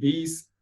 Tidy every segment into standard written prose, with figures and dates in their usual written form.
20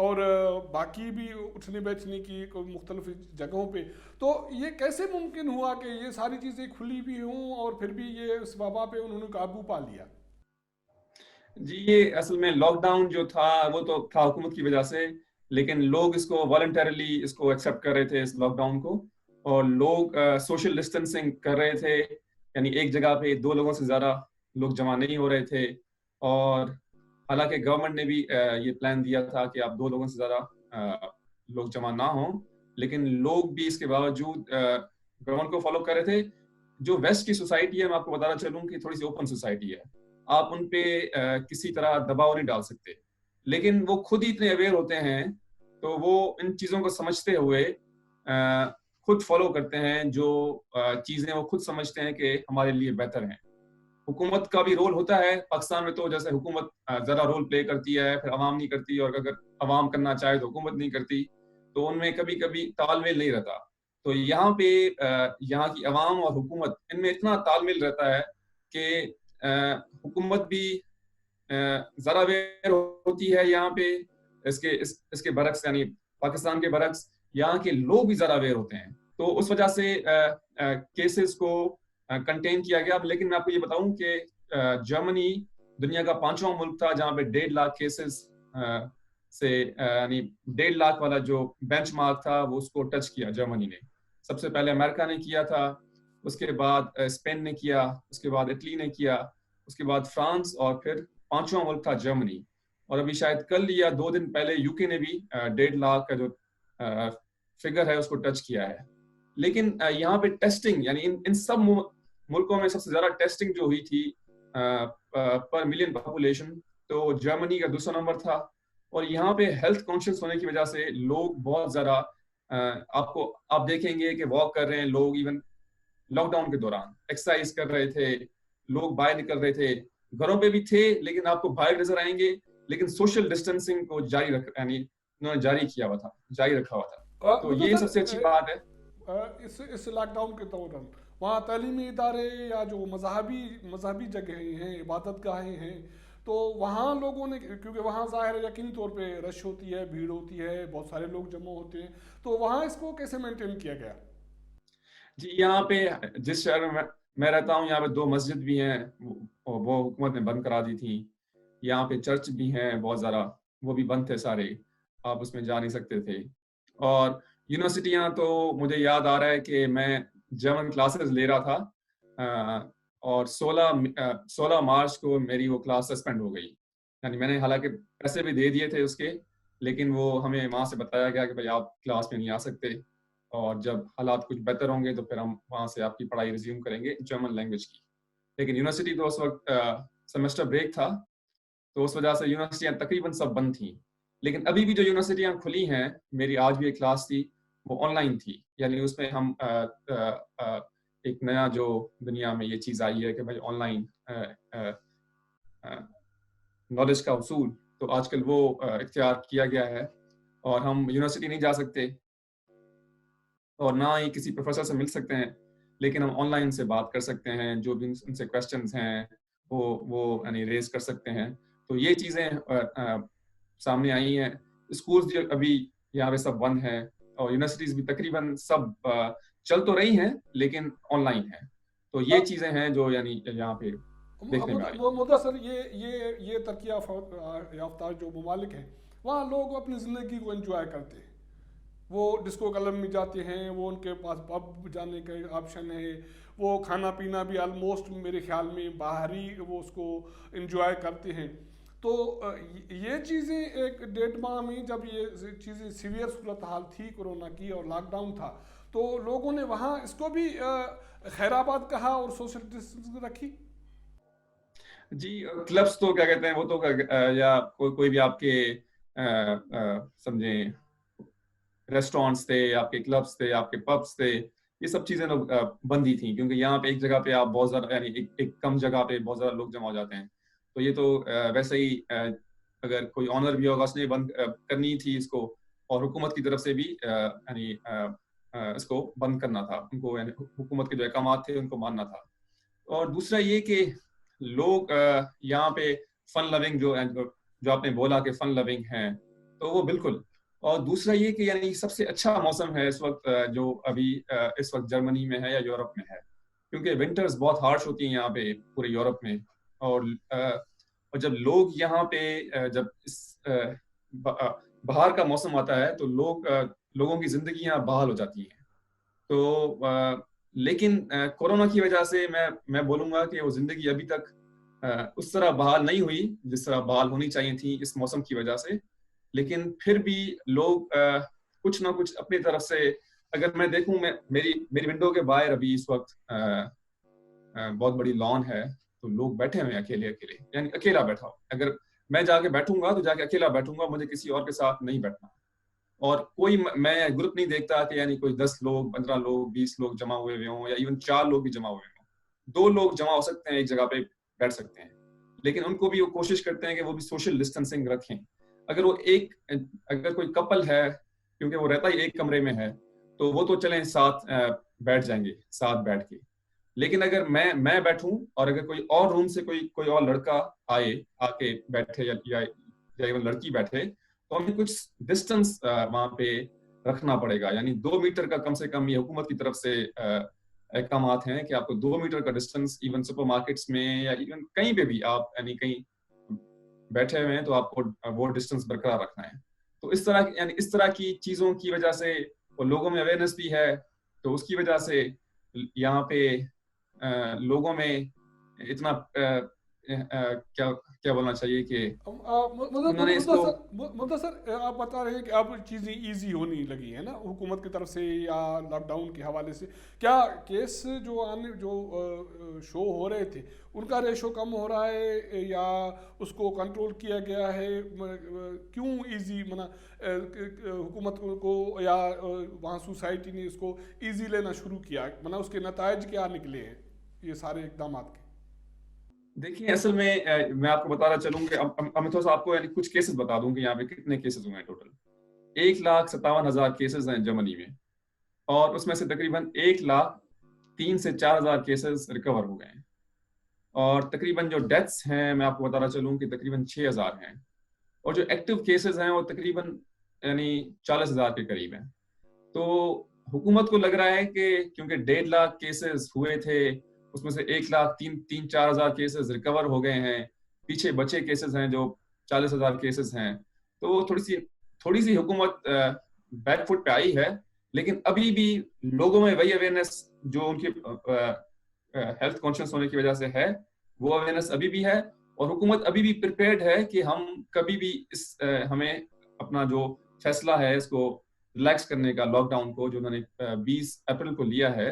اور باقی بھی اٹھنے بیٹھنے کی مختلف جگہوں پہ. تو یہ کیسے ممکن ہوا کہ یہ ساری چیزیں کھلی بھی ہوں اور پھر بھی یہ اس وبا پہ انہوں نے قابو پا لیا؟ جی یہ اصل میں لاک ڈاؤن جو تھا وہ تو تھا حکومت کی وجہ سے، لیکن لوگ اس کو والنٹریلی اس کو ایکسیپٹ کر رہے تھے اس لاک ڈاؤن کو، اور لوگ سوشل ڈسٹینسنگ کر رہے تھے، یعنی ایک جگہ پہ 2 لوگوں سے زیادہ لوگ جمع نہیں ہو رہے تھے. اور حالانکہ گورنمنٹ نے بھی یہ پلان دیا تھا کہ آپ 2 لوگوں سے زیادہ لوگ جمع نہ ہوں، لیکن لوگ بھی اس کے باوجود گورنمنٹ کو فالو کر رہے تھے. جو ویسٹ کی سوسائٹی ہے، میں آپ کو بتانا چلوں کہ تھوڑی سی اوپن سوسائٹی ہے، آپ ان پہ کسی طرح دباؤ نہیں ڈال سکتے، لیکن وہ خود ہی اتنے اویئر ہوتے ہیں تو وہ ان چیزوں کو سمجھتے ہوئے خود فالو کرتے ہیں، جو چیزیں وہ خود سمجھتے ہیں کہ ہمارے لیے بہتر ہیں. حکومت کا بھی رول ہوتا ہے پاکستان میں، تو جیسے حکومت ذرا رول پلے کرتی ہے، پھر عوام نہیں کرتی، اور اگر عوام کرنا چاہے تو حکومت نہیں کرتی، تو ان میں کبھی کبھی تال میل نہیں رہتا. تو یہاں پہ یہاں کی عوام اور حکومت ان میں اتنا تال میل رہتا ہے کہ حکومت بھی ذرا ویئر ہوتی ہے یہاں پہ، اس کے برعکس، یعنی پاکستان کے برعکس یہاں کے لوگ بھی ذرا ویئر ہوتے ہیں. تو اس وجہ سے کیسز کو کنٹین کیا گیا. لیکن میں آپ کو یہ بتاؤں کہ جرمنی دنیا کا 5واں ملک تھا جہاں پہ 1.5 لاکھ کیسز سے، یعنی 1.5 لاکھ والا جو بینچ مارک تھا وہ اس کو ٹچ کیا جرمنی نے. سب سے پہلے امریکہ نے کیا تھا، اس کے بعد اسپین نے کیا، اس کے بعد اٹلی نے کیا، اس کے بعد فرانس، اور پھر 5واں ملک تھا جرمنی. اور ابھی شاید کل یا 2 دن پہلے یو کے نے بھی 1.5 لاکھ کا جو فگر ہے اس کو ٹچ کیا ہے. لیکن یہاں پہ ٹیسٹنگ، یعنی ان سب ملکوں میں سب سے زیادہ ٹیسٹنگ جو ہوئی تھی پر ملین پاپولیشن، تو جرمنی کا 200 نمبر تھا. اور یہاں پہ ہیلتھ کانشیس ہونے کی وجہ سے لوگ بہت زیادہ آپ دیکھیں گے کہ واک کر رہے ہیں لوگ، ایون لاک ڈاؤن کے دوران ایکسرسائز کر رہے تھے، لوگ باہر نکل رہے تھے، گھروں پہ بھی تھے لیکن آپ کو باہر نظر آئیں گے، لیکن سوشل ڈسٹینسنگ کو جاری انہوں نے جاری رکھا ہوا تھا. تو یہ سب سے اچھی بات ہے. اس لاک ڈاؤن کے دوران وہاں تعلیمی ادارے یا جو مذہبی جگہیں ہیں، عبادت گاہیں ہیں، تو وہاں لوگوں نے، کیونکہ وہاں ظاہر ہے یقینی طور پہ رش ہوتی ہے، بھیڑ ہوتی ہے، بہت سارے لوگ جمع ہوتے ہیں، تو وہاں اس کو کیسے مینٹین کیا گیا؟ جی یہاں پہ جس شہر میں رہتا ہوں یہاں پہ 2 مسجد بھی ہیں، وہ حکومت نے بند کرا دی تھی. یہاں پہ چرچ بھی ہیں بہت زیادہ، وہ بھی بند تھے سارے، آپ اس میں جا نہیں سکتے تھے. اور یونیورسٹیاں تو مجھے یاد آ رہا ہے کہ میں جرمن کلاسز لے رہا تھا، اور 16 مارچ کو میری وہ کلاس سسپینڈ ہو گئی. یعنی میں نے حالانکہ پیسے بھی دے دیے تھے اس کے، لیکن وہ ہمیں وہاں سے بتایا گیا کہ بھائی آپ کلاس میں نہیں آ سکتے، اور جب حالات کچھ بہتر ہوں گے تو پھر ہم وہاں سے آپ کی پڑھائی ریزیوم کریں گے جرمن لینگویج کی. لیکن یونیورسٹی تو اس وقت سیمسٹر بریک تھا، تو اس وجہ سے یونیورسٹیاں تقریباً سب بند تھیں. لیکن ابھی بھی جو یونیورسٹیاں کھلی ہیں، میری آج بھی ایک کلاس تھی، وہ آن لائن تھی. یعنی اس میں ہم ایک نیا جو دنیا میں یہ چیز آئی ہے کہ بھائی آن لائن نالج کا حصول، تو آج کل وہ اختیار کیا گیا ہے، اور ہم یونیورسٹی نہیں جا سکتے اور نہ ہی کسی پروفیسر سے مل سکتے ہیں، لیکن ہم آن لائن سے بات کر سکتے ہیں، جو بھی ان سے کویسچنز ہیں وہ یعنی ریز کر سکتے ہیں. تو یہ چیزیں سامنے آئی ہیں. اسکولز جو ابھی یہاں پہ سب بند ہیں، اور یونیورسٹیز بھی تقریباً سب چل تو رہی ہیں لیکن آن لائن ہیں. تو یہ چیزیں ہیں جو یعنی یہاں پہ دیکھنے میں آئی. مدثر، یہ ترقی یافتہ جو ممالک ہیں وہاں لوگ اپنی زندگی کو انجوائے کرتے ہیں، وہ ڈسکو کلب میں جاتے ہیں، وہ ان کے پاس پب جانے کا آپشن ہے، وہ کھانا پینا بھی آلموسٹ میرے خیال میں باہر ہی وہ اس کو انجوائے کرتے ہیں. تو یہ چیزیں ایک 1.5 ماہ میں جب یہ چیزیں سیویئر صورتحال تھی کورونا کی اور لاک ڈاؤن تھا، تو لوگوں نے وہاں اس کو بھی خیر آباد کہا اور سوشل ڈسٹینس رکھی. جی کلبس تو کیا کہتے ہیں، وہ تو یا کوئی بھی آپ کے سمجھیں ریسٹورینٹس تھے، آپ کے کلبس تھے، آپ کے پبس تھے، یہ سب چیزیں بند ہی تھیں، کیونکہ یہاں پہ ایک جگہ پہ آپ بہت زیادہ، یعنی ایک کم جگہ پہ بہت زیادہ لوگ جمع ہو جاتے ہیں. تو یہ تو ویسے ہی اگر کوئی آنر بھی ہوگا اس نے بند کرنی تھی اس کو، اور حکومت کی طرف سے بھی یعنی اس کو بند کرنا تھا ان کو، یعنی حکومت کے جو احکامات تھے ان کو ماننا تھا. اور دوسرا یہ کہ لوگ یہاں پہ فن لونگ جو آپ نے بولا کہ فن لونگ ہیں، تو وہ بالکل. اور دوسرا یہ کہ یعنی سب سے اچھا موسم ہے اس وقت جو ابھی اس وقت جرمنی میں ہے یا یورپ میں ہے, کیونکہ ونٹرز بہت ہارش ہوتی ہیں یہاں پہ پورے یورپ میں. اور جب لوگ یہاں پہ جب اس بہار کا موسم آتا ہے تو لوگوں کی زندگیاں بحال ہو جاتی ہیں. تو لیکن کورونا کی وجہ سے میں بولوں گا کہ وہ زندگی ابھی تک اس طرح بحال نہیں ہوئی جس طرح بحال ہونی چاہیے تھی اس موسم کی وجہ سے. لیکن پھر بھی لوگ کچھ نہ کچھ اپنی طرف سے, اگر میں دیکھوں, میری ونڈو کے باہر ابھی اس وقت بہت بڑی لان ہے, تو لوگ بیٹھے ہوئے اکیلے, یعنی اکیلا بیٹھا ہوں. اگر میں جا کے بیٹھوں گا تو جا کے اکیلا بیٹھوں گا, مجھے کسی اور کے ساتھ نہیں بیٹھنا. اور کوئی میں گروپ نہیں دیکھتا کہ یعنی کوئی 10 لوگ 15 لوگ 20 لوگ جمع ہوئے ہوں, یا ایون 4 لوگ بھی جمع ہوئے ہوں. 2 لوگ جمع ہو سکتے ہیں ایک جگہ پہ بیٹھ سکتے ہیں, لیکن ان کو بھی وہ کوشش کرتے ہیں کہ وہ بھی سوشل ڈسٹینسنگ رکھیں. اگر کوئی کپل ہے, کیونکہ وہ رہتا ہی ایک کمرے میں ہے, تو وہ تو چلیں ساتھ بیٹھ جائیں گے ساتھ بیٹھ کے. لیکن اگر میں بیٹھوں اور اگر کوئی اور روم سے کوئی اور لڑکا آ کے بیٹھے یا ایون لڑکی بیٹھے, تو ہمیں کچھ ڈسٹنس وہاں پہ رکھنا پڑے گا. یعنی 2 میٹر کا کم سے کم یہ حکومت کی طرف سے احکامات ہیں کہ آپ کو 2 میٹر کا ڈسٹنس, ایون سپر مارکیٹس میں یا ایون کہیں پہ بھی آپ یعنی کہیں بیٹھے ہوئے ہیں تو آپ کو وہ ڈسٹنس برقرار رکھنا ہے. تو اس طرح کی چیزوں کی وجہ سے اور لوگوں میں اویئرنیس بھی ہے, تو اس کی وجہ سے یہاں پہ لوگوں میں اتنا کیا بولنا چاہیے کہ انہوں نے اس کو مدثر آپ بتا رہے ہیں کہ اب چیزیں ایزی ہونی لگی ہیں نا حکومت کی طرف سے یا لاک ڈاؤن کے حوالے سے. کیا کیس جو شو ہو رہے تھے ان کا ریشو کم ہو رہا ہے یا اس کو کنٹرول کیا گیا ہے؟ کیوں ایزی حکومت کو یا وہاں سوسائٹی نے اس کو ایزی لینا شروع کیا, اس کے نتائج کیا نکلے ہیں یہ سارے اقدامات کے؟ دیکھیں, اصل میں آپ کو بتانا چلوں کہ میں تھوڑا سا آپ کو یعنی کچھ کیسز بتا دوں کہ یہاں پہ کتنے کیسز ہوئے ہیں. ٹوٹل 1,57,000 کیسز ہیں جرمنی میں, اور اس میں سے تقریباً 1,03,000 سے 4,000 کیسز ریکور ہو گئے ہیں. اور تقریباً جو ڈیتھس ہیں میں آپ کو بتانا چلوں کہ تقریباً 6,000 ہیں, اور جو ایکٹیو کیسز ہیں وہ تقریباً یعنی 40,000 کے قریب ہیں. تو حکومت کو لگ رہا ہے کہ کیونکہ 1.5 لاکھ کیسز ہوئے تھے, اس میں سے 1,03,000-4,000 کیسز ریکور ہو گئے ہیں, پیچھے بچے کیسز ہیں جو 40,000 کیسز ہیں, تو تھوڑی سی حکومت بیک فٹ پہ آئی ہے. لیکن ابھی بھی لوگوں میں وہی اویئرنیس جو ان کی ہیلتھ کانشیس ہونے کی وجہ سے ہے, وہ اویئرنیس ابھی بھی ہے, اور حکومت ابھی بھی پریپیئرڈ ہے کہ ہم کبھی بھی ہمیں اپنا جو فیصلہ ہے اس کو ریلیکس کرنے کا, لاک ڈاؤن کو جو انہوں نے 20 اپریل کو لیا ہے,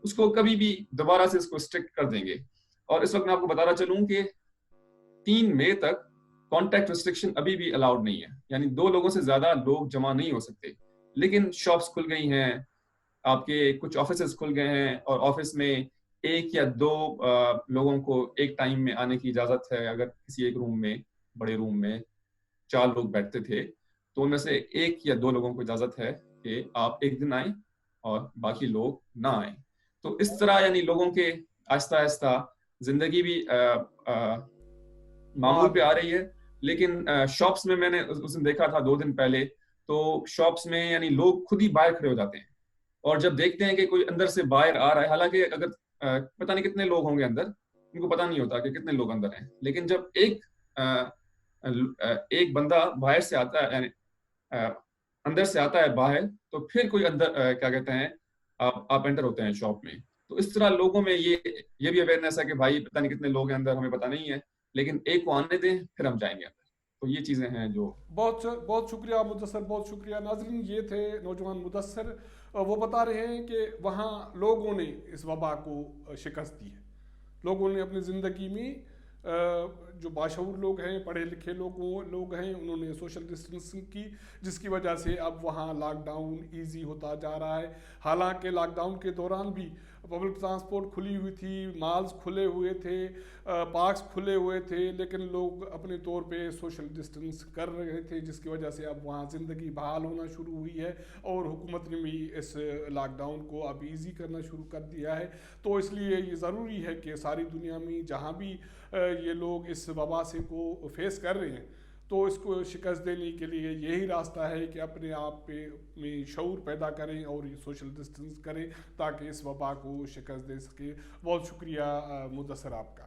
اس کو کبھی بھی دوبارہ سے اس کو اسٹرکٹ کر دیں گے. اور اس وقت میں آپ کو بتانا چلوں کہ 3 مئی تک کانٹیکٹ ریسٹرکشن ابھی بھی الاؤڈ نہیں ہے, یعنی 2 لوگوں سے زیادہ لوگ جمع نہیں ہو سکتے. لیکن شاپس کھل گئی ہیں, آپ کے کچھ آفیسز کھل گئے ہیں, اور آفس میں 1 یا 2 لوگوں کو ایک ٹائم میں آنے کی اجازت ہے. اگر کسی ایک روم میں, بڑے روم میں 4 لوگ بیٹھتے تھے, تو ان میں سے 1 یا 2 لوگوں کو اجازت ہے کہ آپ ایک دن آئیں اور باقی لوگ نہ آئیں. تو اس طرح یعنی لوگوں کے آہستہ آہستہ زندگی بھی معمول پہ آ رہی ہے. لیکن شاپس میں نے اس دن دیکھا تھا 2 دن پہلے, تو شاپس میں یعنی لوگ خود ہی باہر کھڑے ہو جاتے ہیں, اور جب دیکھتے ہیں کہ کوئی اندر سے باہر آ رہا ہے, حالانکہ اگر پتہ نہیں کتنے لوگ ہوں گے اندر, ان کو پتہ نہیں ہوتا کہ کتنے لوگ اندر ہیں, لیکن جب ایک بندہ باہر سے آتا ہے, یعنی اندر سے آتا ہے باہر, تو پھر کوئی اندر کیا کہتے ہیں آپ انٹر ہوتے ہیں شاپ میں. تو اس طرح لوگوں میں یہ بھی اویئرنیس ہے کہ بھائی پتہ نہیں کتنے لوگ ہیں اندر, ہمیں پتہ نہیں ہے, لیکن ایک کو آنے دیں پھر ہم جائیں گے اندر. تو یہ چیزیں ہیں جو بہت شکریہ مدثر, بہت شکریہ. ناظرین, یہ تھے نوجوان مدثر, وہ بتا رہے ہیں کہ وہاں لوگوں نے اس وبا کو شکست دی ہے. لوگوں نے اپنی زندگی میں جو باشعور لوگ ہیں, پڑھے لکھے لوگ ہیں, انہوں نے سوشل ڈسٹینسنگ کی, جس کی وجہ سے اب وہاں لاک ڈاؤن ایزی ہوتا جا رہا ہے. حالانکہ لاک ڈاؤن کے دوران بھی پبلک ٹرانسپورٹ کھلی ہوئی تھی, مالز کھلے ہوئے تھے, پارکس کھلے ہوئے تھے, لیکن لوگ اپنے طور پہ سوشل ڈسٹینس کر رہے تھے, جس کی وجہ سے اب وہاں زندگی بحال ہونا شروع ہوئی ہے, اور حکومت نے بھی اس لاک ڈاؤن کو اب ایزی کرنا شروع کر دیا ہے. تو اس لیے یہ ضروری ہے کہ ساری دنیا میں جہاں بھی یہ لوگ اس وبا سے کو فیس کر رہے ہیں, تو اس کو شکست دینے کے لیے یہی راستہ ہے کہ اپنے آپ پہ میں شعور پیدا کریں اور سوشل ڈسٹنس کریں تاکہ اس وبا کو شکست دے سکے. بہت شکریہ مدثر آپ کا.